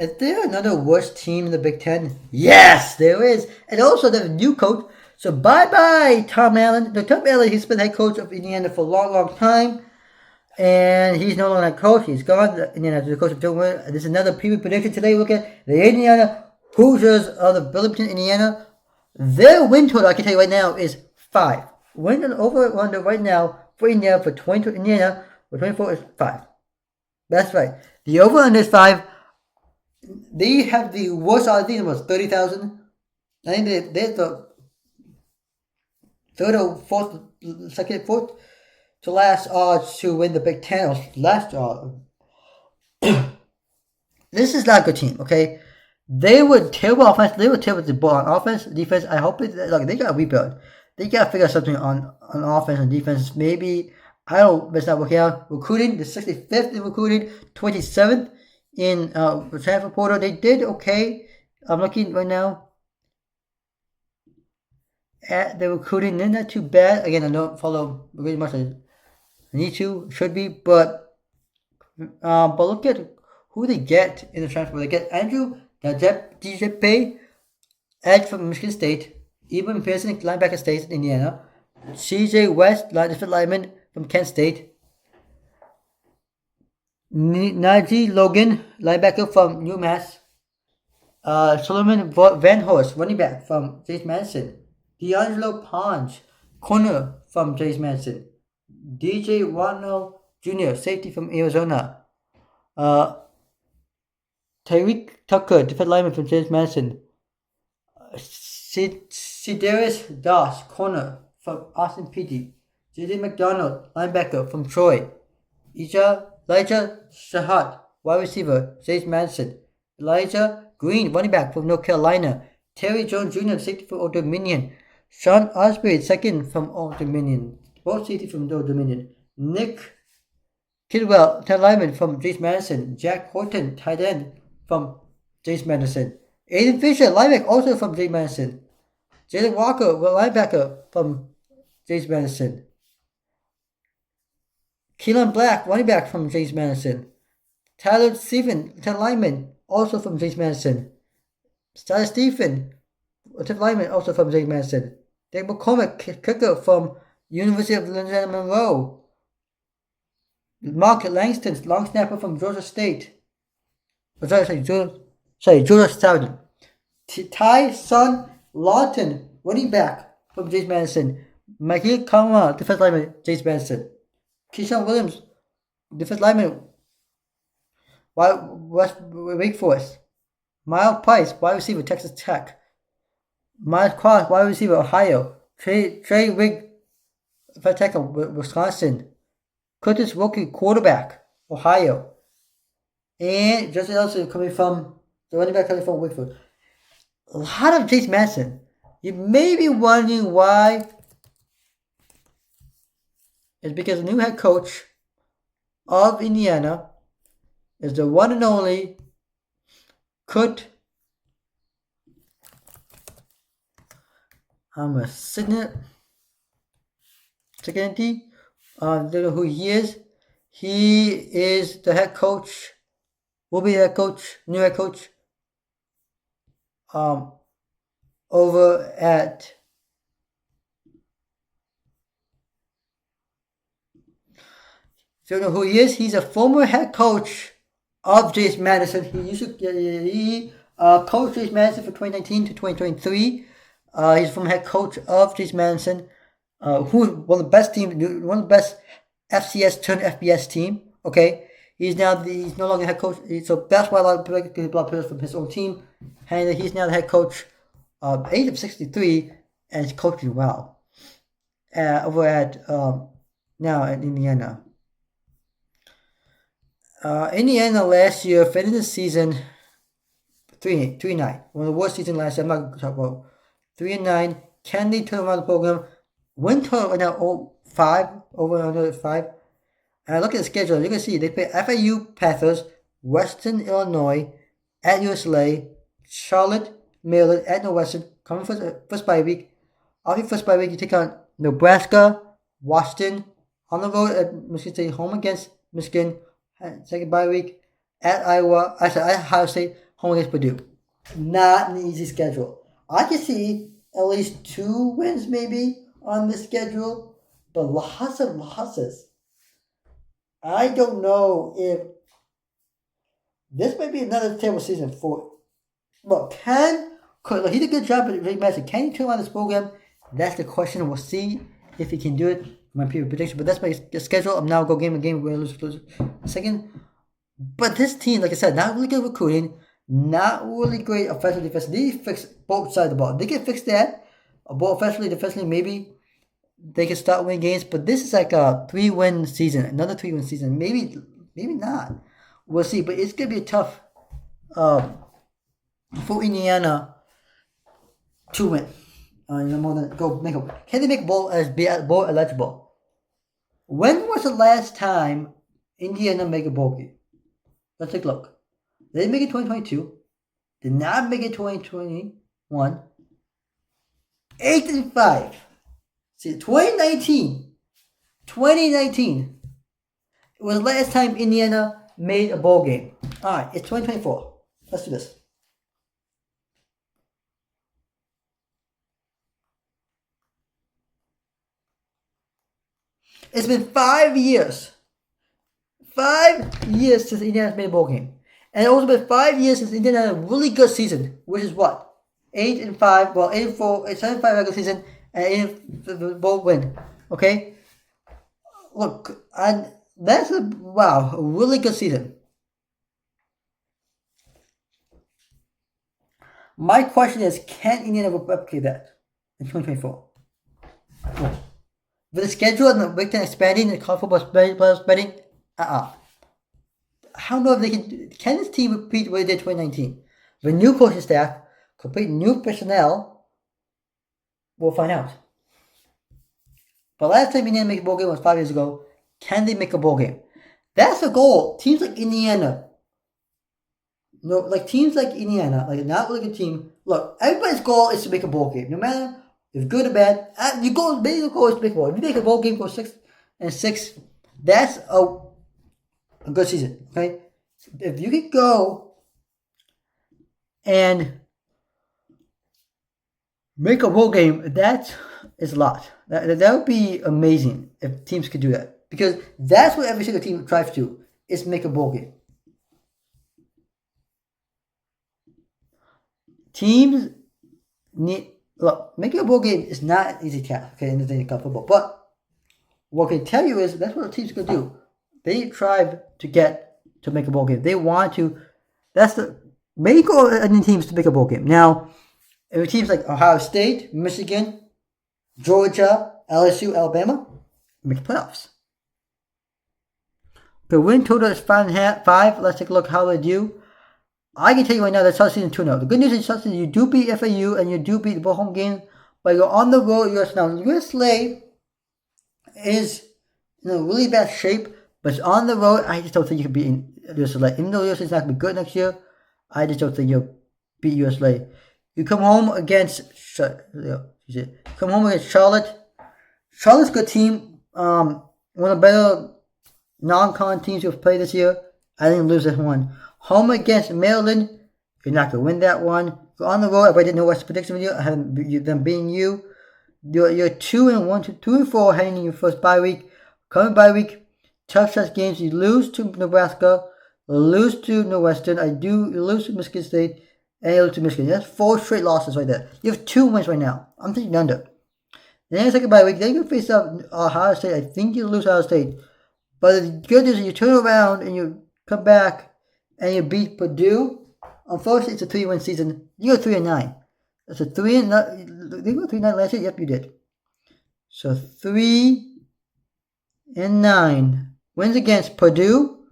Is there another worst team in the Big Ten? Yes, there is. And also, there's a new coach. So bye-bye, Tom Allen. The Tom Allen, he's been head coach of Indiana for a long, long time. And he's no longer a coach. He's gone. Indiana the coach of Joe Winter. This is another preview prediction today. Look at the Indiana Hoosiers of the Burlington, Indiana. Their win total, I can tell you right now, is 5. Win and over under right now for Indiana for 20 Indiana for 24 is 5. That's right. The over under is 5. They have the worst odds. I think it was 30,000. I think they're the third or fourth to last odds to win the Big Ten. Last odds. This is not a good team, okay? They were terrible offense. They were terrible with the ball on offense, defense. I hope they got to rebuild. They got to figure out something on offense and defense. Maybe, I don't know, it's not working out. Recruiting, the 65th in recruiting, 27th in transfer portal. They did okay. I'm looking right now at the recruiting. They're not too bad. Again, I don't follow really much. I need to, should be, but look at who they get in the transfer. They get Andrew DJ edge from Michigan State, Eben Pearson, linebacker State in Indiana, CJ West, defensive lineman from Kent State, Najee Logan, linebacker from UMass, Solomon Van Horst, running back from James Madison, D'Angelo Ponge, corner from James Madison, DJ Ronald Jr., safety from Arizona, Tyreek Tucker, defensive lineman from James Madison, Cedarius Doss, corner from Austin Peay, J.D. McDonald, linebacker from Troy, Elijah Shahat, wide receiver, James Madison, Elijah Green, running back from North Carolina, Terry Jones Jr., safety from Old Dominion, Sean Osprey, second from Old Dominion, both safety from Old Dominion, Nick Kidwell, tight lineman from James Madison, Jack Horton, tight end from James Madison, Aiden Fisher, linebacker also from James Madison, Jalen Walker, linebacker from James Madison, Keelan Black, running back from James Madison, Tyler Stephen, tight lineman also from James Madison, Tyler Stephen, tight lineman also from James Madison, Dave McCormick, kicker from University of Louisiana Monroe, Mark Langston, long snapper from Georgia State. Georgia Southern. Ty Son Lawton, running back from James Madison. Michael Conwell, defensive lineman, James Madison. Keyshawn Williams, defensive lineman, Wake Forest. Miles Price, wide receiver, Texas Tech. Miles Cross, wide receiver, Ohio. Trey Wig, defensive tackle, Wisconsin. Curtis Wilkie, quarterback, Ohio. And Justin Elson coming from the running back coming from Wickford. A lot of James Madison. You may be wondering why. It's because the new head coach of Indiana is the one and only Kurt. I'm a signet. Secondly, don't know who he is. He is the head coach. Will be the head coach, new head coach. Over at don't know who he is. He's a former head coach of James Madison. He coached James Madison from 2019 to 2023. He's former head coach of James Madison. Who's one of the best FCS turned FBS team. Okay, he's no longer head coach. So that's why a lot of players from his own team. And he's now the head coach, age of 63, and he's coaching well. Over at now at Indiana. Indiana last year finished the season 3-9. One of the worst seasons last year. I'm not going to talk about 3-9. Can they turn around the program? Win total right now 5 over under 5. And look at the schedule. You can see they play FAU Panthers, Western Illinois, at UCLA, Charlotte, Maryland, at Northwestern. Coming first bye week. After first bye week, you take on Nebraska, Washington, on the road at Michigan State, home against Michigan. Second bye week at Iowa. At Ohio State, home against Purdue. Not an easy schedule. I can see at least 2 wins maybe on this schedule, but lots of losses. I don't know if this might be another terrible season for. Look, he did a good job at Master. Can he turn around this program? That's the question. We'll see if he can do it. My prediction, but that's my schedule. I'm now go game to game. We're going to lose second. But this team, like I said, not really good recruiting, not really great offensively, defensively. They fix both sides of the ball. They can fix that. Both offensively, defensively, maybe they can start winning games. But this is like a 3-win season, another 3-win season. Maybe not. We'll see. But it's gonna be a tough for Indiana to win. More than go make a. Can they make a bowl as be bowl eligible? When was the last time Indiana make a bowl game? Let's take a look. They didn't make it 2022. Did not make it 2021. 8-5. See, 2019. 2019 was the last time Indiana made a bowl game. All right, it's 2024. Let's do this. It's been 5 years. 5 years since Indiana's made a bowl game. And it's also been 5 years since Indiana had a really good season, which is what? 8-5, well, 8-4, 7-5 regular season, and 8 bowl win. Okay? Look, and that's a really good season. My question is, can Indiana replicate that in 2024? With the schedule and the Big Ten expanding, the college football spreading, I don't know if they can this team repeat what they did in 2019? With new coaching staff, complete new personnel, we'll find out. But last time Indiana made a bowl game was 5 years ago. Can they make a bowl game? That's the goal. Teams like Indiana, like a not really good team. Look, everybody's goal is to make a bowl game. No matter if good or bad, your goal is to make a bowl. If you make a bowl game for 6-6, that's a good season. Okay, if you could go and make a bowl game, that is a lot. That would be amazing if teams could do that, because that's what every single team tries to do, is make a bowl game. Teams need. Look, making a bowl game is not an easy task, okay, in the thing of football. But what I can tell you is that's what the teams can do. They try to make a bowl game. They want to. That's the main goal of teams to make a bowl game. Now, if teams like Ohio State, Michigan, Georgia, LSU, Alabama, make the playoffs. The win total is 5.5. Let's take a look how they do. I can tell you right now that South Season 2-0. The good news is South Season, you do beat FAU and you do beat the home game, but you're on the road. USLA is in really bad shape, but it's on the road. I just don't think you can beat USLA. Even though USLA is not going to be good next year, I just don't think you'll beat USLA. You come home against Charlotte. Charlotte's a good team. One of the better non-con teams you've played this year. I didn't lose this one. Home against Maryland, you're not going to win that one. You're on the road. If I didn't know what's the prediction with you, I haven't them beating you. You're 2-4 heading in your first bye week. Coming bye week, tough stretch games. You lose to Nebraska, lose to Northwestern. You lose to Michigan State, and you lose to Michigan. That's 4 straight losses right there. You have 2 wins right now. I'm thinking under. Then the second bye week, then you face up Ohio State. I think you lose Ohio State. But the good news is you turn around and you come back and you beat Purdue. Unfortunately, it's a 3-win season. You go 3-9. That's a 3-9. Did you go 3-9 last year? Yep, you did. So 3-9 wins against Purdue,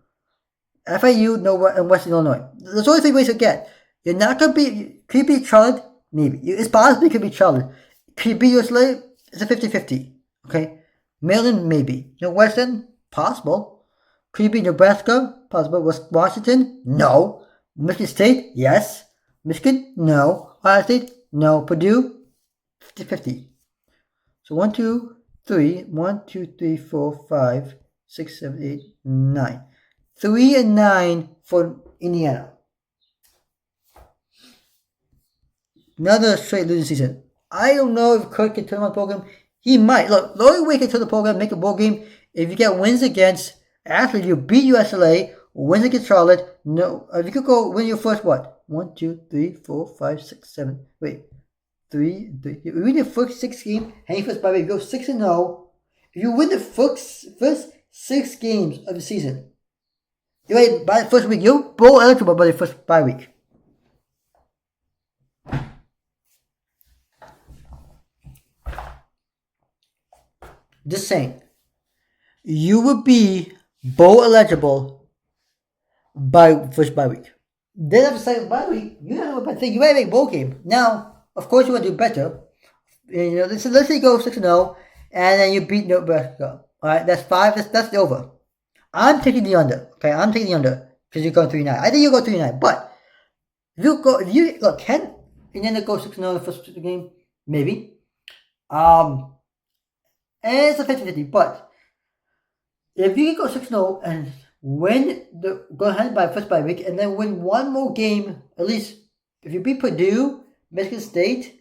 FAU, and Western Illinois. There's only 3 ways to get. You're not going to beat. Could you beat Charlotte? Maybe. It's possible you could beat Charlotte. Could you beat USLA? It's a 50-50. Okay? Maryland? Maybe. Western? Possible. Could you beat Nebraska? Possible. Washington? No. Michigan State? Yes. Michigan? No. Ohio State? No. Purdue? 50-50. So 1, 2, 3. 1, 2, 3, 4, 5, 6, 7, 8, 9. 3-9 for Indiana. another straight losing season. I don't know if Kirk can turn around the program. He might. Look, the only way he can turn the program, make a bowl game, if you get wins against, after you beat USLA, wins against Charlotte. No, if you could go win your first what? 1, 2, 3, 4, 5, 6, 7. Wait, three. You win your first 6 games, and you first by the way, you go 6-0. If you win the first 6 games of the season, by the first week, you're bowl eligible by the first bye week. Just saying, you will be bowl eligible by first bye week. Then after second bye week, you don't know about thing. You might make bowl game. Now, of course, you want to do better. Let's say you go 6-0, and then you beat Nebraska. All right, that's 5. That's over. I'm taking the under. Okay, I'm taking the under because you're going 3-9. I think you go 3-9, but if you look, can Indiana go 6-0 in the first game? Maybe. And it's a 50-50, but if you can go 6-0 and go ahead by first bye week and then win one more game, at least if you beat Purdue, Michigan State,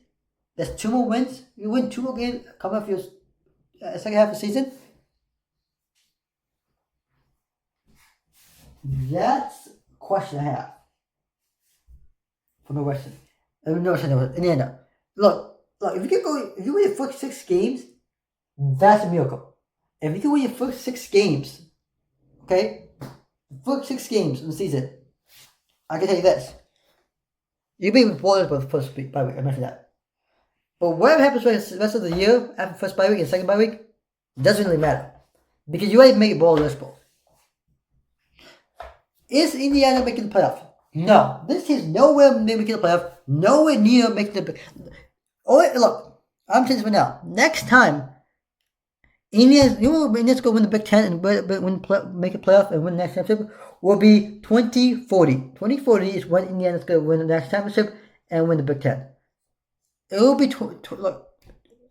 that's 2 more wins. You win 2 more games coming off your second half of the season. That's a question I have for Northwestern. Indiana. Look, if you win your first 6 games, that's a miracle. If you can win your first 6 games, okay, first 6 games in the season, I can tell you this: you'll be rewarded for the first bye week. I mentioned that. But whatever happens for the rest of the year after first bye week and second bye week doesn't really matter because you already made a bowl eligible. Is Indiana making the playoff? No. This team's nowhere near making the playoff. Nowhere near making the. Oh, look, I'm saying this right now. Next time, Indiana's go win the Big Ten and make a playoff and win the national championship will be 2040. 2040 is when Indiana's going to win the national championship and win the Big Ten. It will be look,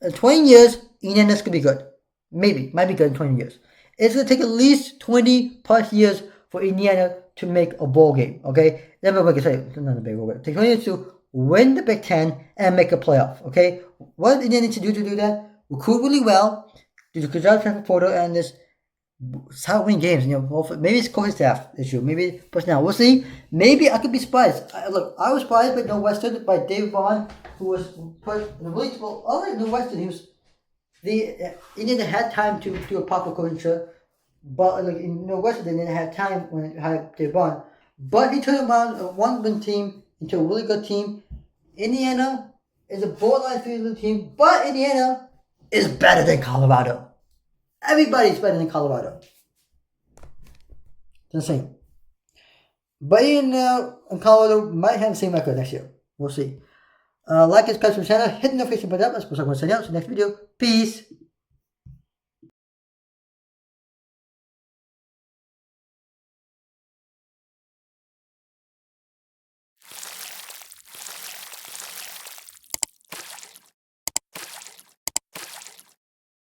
in 20 years, Indiana's going to be good. Maybe, might be good in 20 years. It's going to take at least 20 plus years for Indiana to make a bowl game. Okay, then we're going to say it's not a big bowl game. Take 20 years to win the Big Ten and make a playoff. Okay, what Indiana needs to do that? Recruit really well. Do a good job transfer portal and just start winning games. Maybe it's coaching staff issue. Maybe personnel. We'll see. Maybe I could be surprised. I was surprised by Northwestern by Dave Vaughn, who was put in the really well. Unlike Northwestern, he was Indiana had time to do a proper coaching search, but in Northwestern they didn't have time when they had Dave Vaughn. But he turned around a one-win team into a really good team. Indiana is a borderline 3-win team, but Indiana is better than Colorado. Everybody's better than Colorado. Just saying. But Indiana and Colorado might have the same record next year. We'll see. Like and subscribe to the channel. Hit the notification button up. Let's post on the next video. Peace.